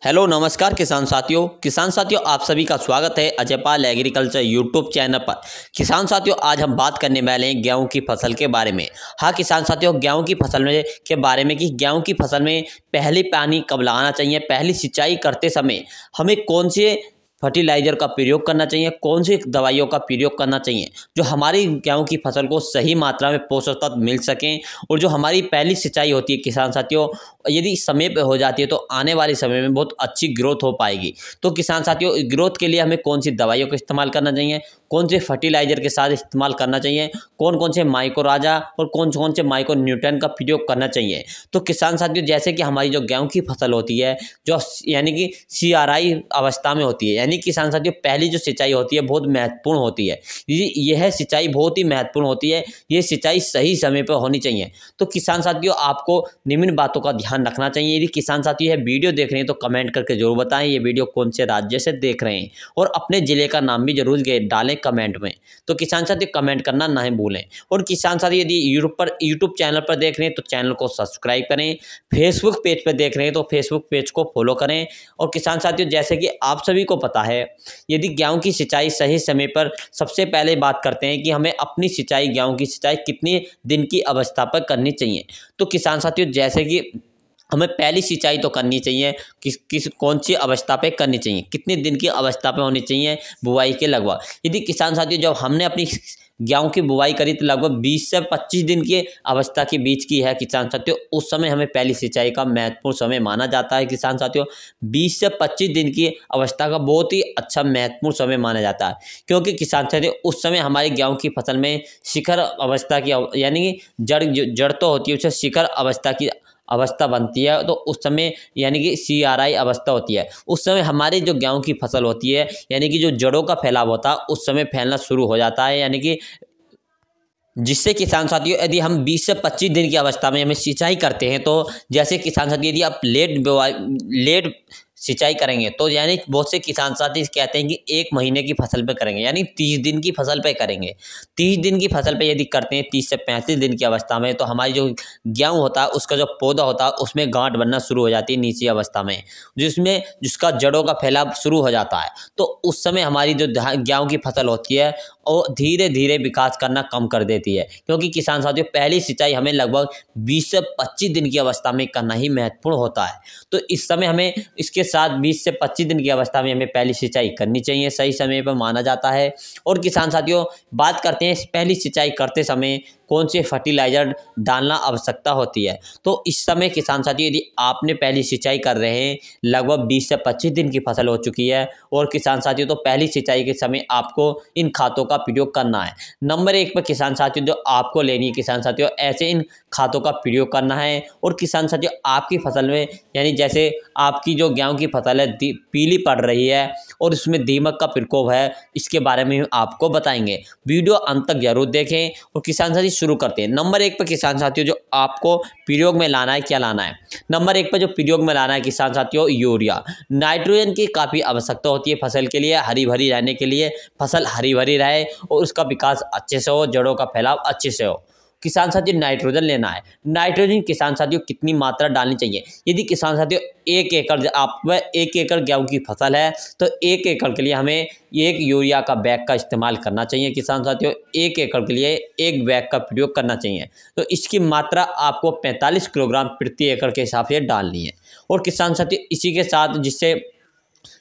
Hello नमस्कार किसान साथियों आप सभी का स्वागत है Ajay Pal agriculture YouTube channel पर। किसान साथियों आज हम बात करने वाले हैं गेहूं की फसल के बारे में। हाँ किसान साथियों, गेहूं की फसल में के बारे में कि गेहूं की फसल में पहले पानी कब लगाना चाहिए, पहली सिंचाई करते समय हमें कौन से फर्टिलाइज़र का प्रयोग करना चाहिए, कौन सी दवाइयों का प्रयोग करना चाहिए जो हमारी गेहूं की फसल को सही मात्रा में पोषक तत्व मिल सकें। और जो हमारी पहली सिंचाई होती है किसान साथियों, यदि समय पे हो जाती है तो आने वाले समय में बहुत अच्छी ग्रोथ हो पाएगी। तो किसान साथियों ग्रोथ के लिए हमें कौन सी दवाइयों का इस्तेमाल करना चाहिए, कौन से फर्टिलाइज़र के साथ इस्तेमाल करना चाहिए, कौन कौन से माइक्रो राजा और कौन कौन से माइक्रो न्यूट्रन का प्रयोग करना चाहिए। तो किसान साथियों जैसे कि हमारी जो गेहूं की फसल होती है जो यानी कि CRI अवस्था में होती है, यानी किसान साथियों पहली जो सिंचाई होती है बहुत महत्वपूर्ण होती है। यह सिंचाई बहुत ही महत्वपूर्ण होती है, ये सिंचाई सही समय पर होनी चाहिए। तो किसान साथियों आपको निम्न बातों का ध्यान रखना चाहिए। यदि किसान साथी यह वीडियो देख रहे हैं तो कमेंट करके जरूर बताएं ये वीडियो कौन से राज्य से देख रहे हैं, और अपने ज़िले का नाम भी जरूर डालें कमेंट में। तो किसान साथी कमेंट करना ना भूलें। और किसान साथी यदि यूट्यूब चैनल पर देख रहे हैं तो चैनल को सब्सक्राइब करें, फेसबुक पेज पर देख रहे हैं तो फेसबुक पेज को फॉलो करें। और किसान साथियों जैसे कि आप सभी को पता है, यदि गेहूं की सिंचाई सही समय पर, सबसे पहले बात करते हैं कि हमें अपनी सिंचाई गेहूं की सिंचाई कितने दिन की अवस्था पर करनी चाहिए। तो किसान साथियों जैसे कि हमें पहली सिंचाई तो करनी चाहिए किस कौन सी अवस्था पे करनी चाहिए, कितने दिन की अवस्था पे होनी चाहिए बुआई के लगभग। यदि किसान साथियों जब हमने अपनी गेहूं की बुआई करी तो लगभग 20 से 25 दिन की अवस्था के बीच की है किसान साथियों, उस समय हमें पहली सिंचाई का महत्वपूर्ण समय माना जाता है। किसान साथियों 20 से 25 दिन की अवस्था का बहुत ही अच्छा महत्वपूर्ण समय माना जाता है, क्योंकि किसान साथियों उस समय हमारी गेहूं की फसल में शिखर अवस्था की यानी कि जड़ तो होती है, उसे शिखर अवस्था बनती है। तो उस समय यानी कि CRI अवस्था होती है, उस समय हमारी जो गेहूं की फसल होती है यानी कि जो जड़ों का फैलाव होता है उस समय फैलना शुरू हो जाता है। यानी कि जिससे किसान साथियों यदि हम 20 से 25 दिन की अवस्था में हमें सिंचाई करते हैं, तो जैसे किसान साथी यदि आप लेट सिंचाई करेंगे तो यानी बहुत से किसान साथी कहते हैं कि 1 महीने की फसल पे करेंगे, यानी 30 दिन की फसल पे करेंगे। 30 दिन की फसल पे यदि करते हैं 30 से 35 दिन की अवस्था में, तो हमारी जो गेहूं होता है उसका जो पौधा होता है उसमें गांठ बनना शुरू हो जाती है नीची अवस्था में, जिसका जड़ों का फैलाव शुरू हो जाता है। तो उस समय हमारी जो गेहूं की फसल होती है और धीरे धीरे विकास करना कम कर देती है, क्योंकि किसान साथियों पहली सिंचाई हमें लगभग 20 से 25 दिन की अवस्था में करना ही महत्वपूर्ण होता है। तो इस समय हमें इसके साथ 20 से 25 दिन की अवस्था में हमें पहली सिंचाई करनी चाहिए, सही समय पर माना जाता है। और किसान साथियों बात करते हैं पहली सिंचाई करते समय कौन से फर्टिलाइज़र डालना आवश्यकता होती है। तो इस समय किसान साथियों यदि आपने पहली सिंचाई कर रहे हैं, लगभग 20 से 25 दिन की फसल हो चुकी है, और किसान साथियों तो पहली सिंचाई के समय आपको इन खातों का प्रयोग करना है। नंबर 1 पर किसान साथियों जो आपको लेनी है किसान साथियों, ऐसे इन खातों का प्रयोग करना है। और किसान साथियों आपकी फसल में यानी जैसे आपकी जो गेहूं की फसल है पीली पड़ रही है और उसमें दीमक का प्रकोप है, इसके बारे में आपको बताएंगे। वीडियो अंत तक जरूर देखें। और किसान साथी शुरू करते हैं। नंबर 1 पर किसान साथियों जो आपको प्रयोग में लाना है, क्या लाना है, नंबर 1 पर जो प्रयोग में लाना है किसान साथियों यूरिया। नाइट्रोजन की काफ़ी आवश्यकता होती है फसल के लिए, हरी भरी रहने के लिए, फसल हरी भरी रहे और उसका विकास अच्छे से हो, जड़ों का फैलाव अच्छे से हो। किसान साथियों नाइट्रोजन लेना है। नाइट्रोजन किसान साथियों कितनी मात्रा डालनी चाहिए, यदि किसान साथियों 1 एकड़ आप 1 एकड़ गेहूं की फसल है तो 1 एकड़ के लिए हमें 1 यूरिया का बैग का इस्तेमाल करना चाहिए। किसान साथियों 1 एकड़ के लिए 1 बैग का प्रयोग करना चाहिए। तो इसकी मात्रा आपको 45 किलोग्राम प्रति एकड़ के हिसाब से डालनी है। और किसान साथियों इसी के साथ जिससे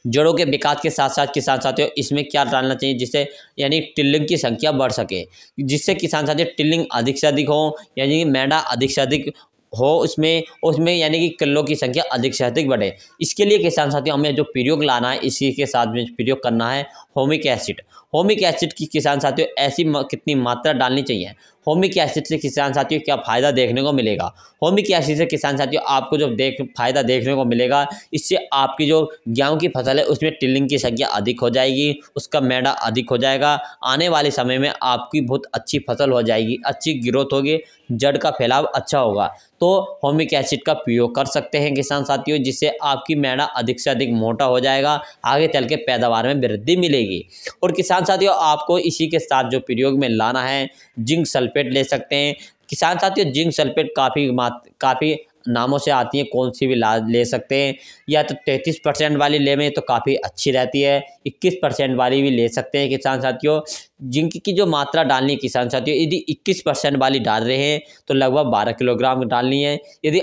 जड़ों के विकास के साथ साथ किसान साथियों इसमें क्या डालना चाहिए जिससे यानी टिल्लिंग की संख्या बढ़ सके, जिससे किसान साथियों टिल्लिंग अधिक से अधिक हो, यानी मैडा अधिक से अधिक हो उसमें यानी कि किलो की संख्या अधिक से अधिक बढ़े। इसके लिए किसान साथियों हमें जो प्रयोग लाना है इसी के साथ में प्रयोग करना है होमिक एसिड। होमिक एसिड की किसान साथियों ऐसी कितनी मात्रा डालनी चाहिए, होमिक एसिड से किसान साथियों क्या फ़ायदा देखने को मिलेगा। होमिक एसिड से किसान साथियों आपको जो फ़ायदा देखने को मिलेगा, इससे आपकी जो गेहूं की फसल है उसमें टिल्लिंग की संख्या अधिक हो जाएगी, उसका मैदा अधिक हो जाएगा। आने वाले समय में आपकी बहुत अच्छी फसल हो जाएगी, अच्छी ग्रोथ होगी, जड़ का फैलाव अच्छा होगा। तो होमिक एसिड का प्रयोग कर सकते हैं किसान साथियों, जिससे आपकी मैदा अधिक से अधिक मोटा हो जाएगा, आगे चल के पैदावार में वृद्धि मिलेगी। और किसान साथियों आपको इसी के साथ जो प्रयोग में लाना है जिंक सल्फेट ले सकते हैं। किसान साथियों जिंक सल्फेट काफ़ी नामों से आती हैं, कौन सी भी ले सकते हैं। या तो 33% वाली ले में तो काफ़ी अच्छी रहती है, 21% वाली भी ले सकते हैं किसान साथियों। जिंक की जो मात्रा डालनी है किसान साथियों, यदि 21% वाली डाल रहे हैं तो लगभग 12 किलोग्राम डालनी है। यदि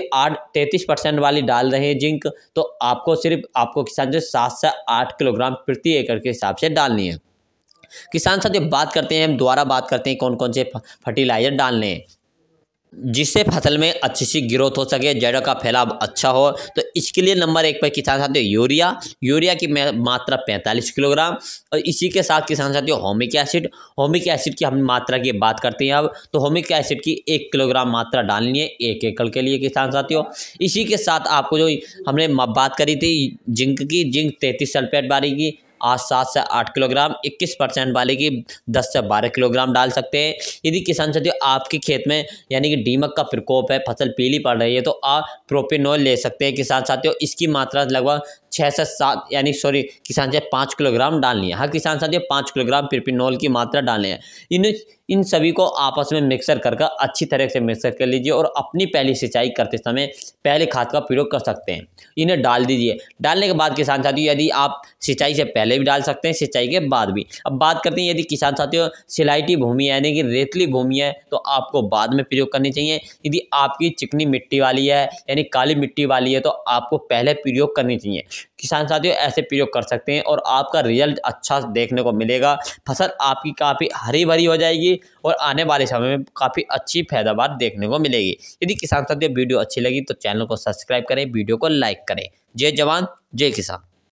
33% वाली डाल रहे हैं जिंक, तो आपको किसान साथियों 7 से 8 किलोग्राम प्रति एकड़ के हिसाब से डालनी है। किसान साथियों बात करते हैं, हम दोबारा बात करते हैं कौन कौन से फर्टिलाइजर डालने हैं जिससे फसल में अच्छी सी ग्रोथ हो सके, जड़ का फैलाव अच्छा हो। तो इसके लिए नंबर 1 पर किसान साथियों यूरिया की मात्रा 45 किलोग्राम। और इसी के साथ किसान साथियों होमिक एसिड की हम मात्रा की बात करते हैं अब। तो होमिक एसिड की 1 किलोग्राम मात्रा डालनी है 1 एकड़ के लिए किसान साथियों। इसी के साथ आपको जो हमने बात करी थी जिंक 33 सल्फेट वाली की 7 से 8 किलोग्राम, 21% वाले की 10 से 12 किलोग्राम डाल सकते हैं। यदि किसान साथियों आपके खेत में यानी कि दीमक का प्रकोप है, फसल पीली पड़ रही है, तो आप प्रोपेनॉल ले सकते हैं किसान साथियों। इसकी मात्रा लगभग 6 से 7 किसान साथियों 5 किलोग्राम डालनी है। हाँ किसान साथियों 5 किलोग्राम प्रोपेनॉल की मात्रा डालनी है। इन सभी को आपस में मिक्सर कर अच्छी तरह से मिक्सर कर लीजिए और अपनी पहली सिंचाई करते समय पहले खाद का प्रयोग कर सकते हैं। इन्हें डाल दीजिए। डालने के बाद किसान साथियों यदि आप सिंचाई से पहले भी डाल सकते हैं, सिंचाई के बाद भी। अब बात करते हैं यदि किसान साथियों सिलाइटी भूमि है यानी कि रेतली भूमि है, तो आपको बाद में प्रयोग करनी चाहिए। यदि आपकी चिकनी मिट्टी वाली है यानी काली मिट्टी वाली है, तो आपको पहले प्रयोग करनी चाहिए। किसान साथियों ऐसे प्रयोग कर सकते हैं और आपका रिजल्ट अच्छा देखने को मिलेगा। फसल आपकी काफ़ी हरी भरी हो जाएगी और आने वाले समय में काफ़ी अच्छी पैदावार देखने को मिलेगी। यदि किसान साथियों वीडियो अच्छी लगी तो चैनल को सब्सक्राइब करें, वीडियो को लाइक करें। जय जवान जय किसान।